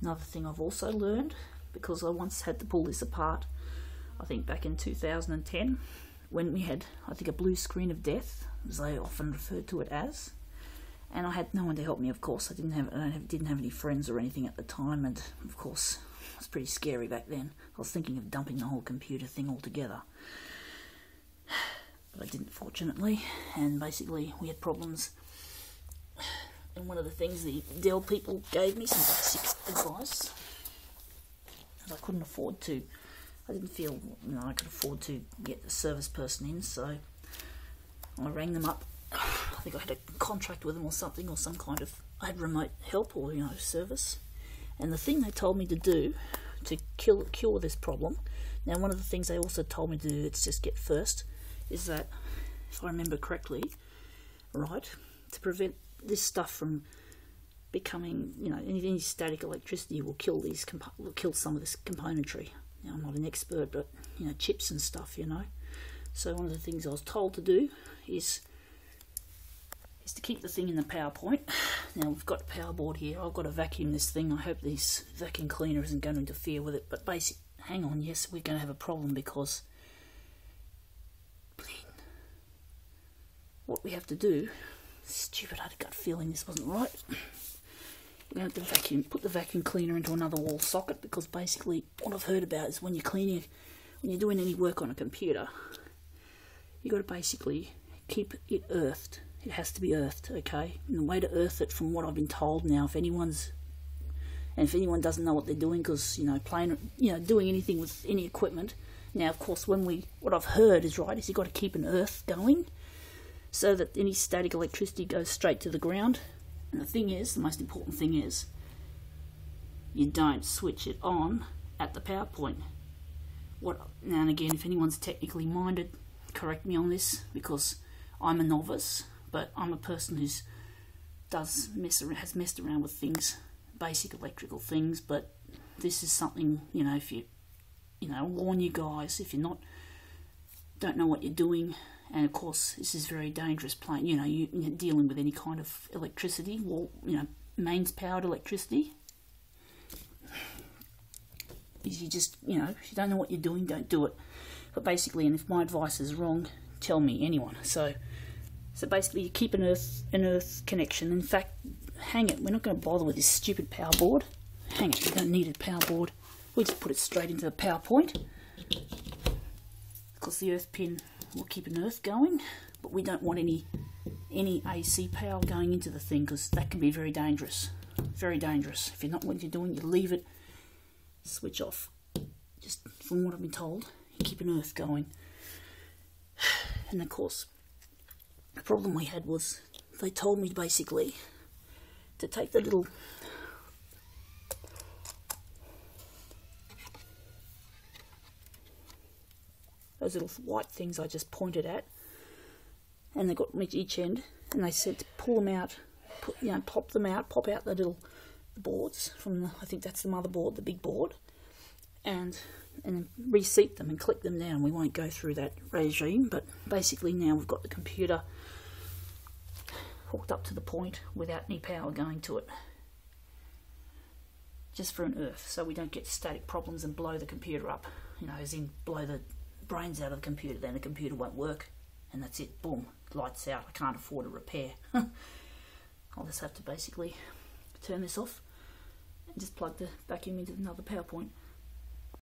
Another thing I've also learned, because I once had to pull this apart, I think back in 2010, when we had, I think, a blue screen of death, as they often referred to it as, and I had no one to help me. Of course, I didn't have any friends or anything at the time, and of course, it was pretty scary back then. I was thinking of dumping the whole computer thing altogether, but I didn't, fortunately. And basically, we had problems. And one of the things the Dell people gave me, some basic advice, as I couldn't afford to. I didn't feel I could afford to get a service person in, so I rang them up. I think I had a contract with them or something, or some kind of, I had remote help or service. And the thing they told me to do to cure this problem, now one of the things they also told me to do, let's just get first, is that, if I remember correctly, right, to prevent this stuff from becoming, any static electricity will kill some of this componentry. Now, I'm not an expert, but chips and stuff, So one of the things I was told to do is to keep the thing in the power point. Now we've got a power board here. I've got to vacuum this thing. I hope this vacuum cleaner isn't going to interfere with it. But hang on, yes, we're going to have a problem, because what we have to do, stupid, I had a gut feeling this wasn't right. We're going to have to put the vacuum cleaner into another wall socket, because basically what I've heard about is when you're doing any work on a computer, you've got to basically keep it earthed. It has to be earthed, okay? And the way to earth it, from what I've been told now, if anyone doesn't know what they're doing, because doing anything with any equipment. Now, of course, what I've heard is you've got to keep an earth going, so that any static electricity goes straight to the ground. And the most important thing is, you don't switch it on at the power point. Now and again, if anyone's technically minded, correct me on this, because I'm a novice, but I'm a person who has messed around with things, basic electrical things. But this is something, if you, warn you guys, if you don't know what you're doing. And of course, this is very dangerous playing. You're dealing with any kind of electricity, mains powered electricity. You just, if you don't know what you're doing, don't do it. But basically, and if my advice is wrong, tell me, anyone. So basically, you keep an earth connection. In fact, hang it. We're not going to bother with this stupid power board. Hang it. We don't need a power board. We just put it straight into the power point, because the earth pin will keep an earth going, but we don't want any AC power going into the thing, because that can be very dangerous. Very dangerous. If you're not what you're doing, you leave it, switch off. Just from what I've been told, you keep an earth going. And of course, the problem we had was, they told me basically to take the little those little white things I just pointed at, and they got each end, and they said to pull them out, pop them out, pop out the little boards from I think that's the motherboard, the big board, and reseat them and click them down. We won't go through that regime, but basically now we've got the computer hooked up to the point without any power going to it, just for an earth, so we don't get static problems and blow the computer up, as in blow the brains out of the computer. Then the computer won't work, and that's it, boom, lights out. I can't afford a repair. I'll just have to basically turn this off and just plug the vacuum into another power point.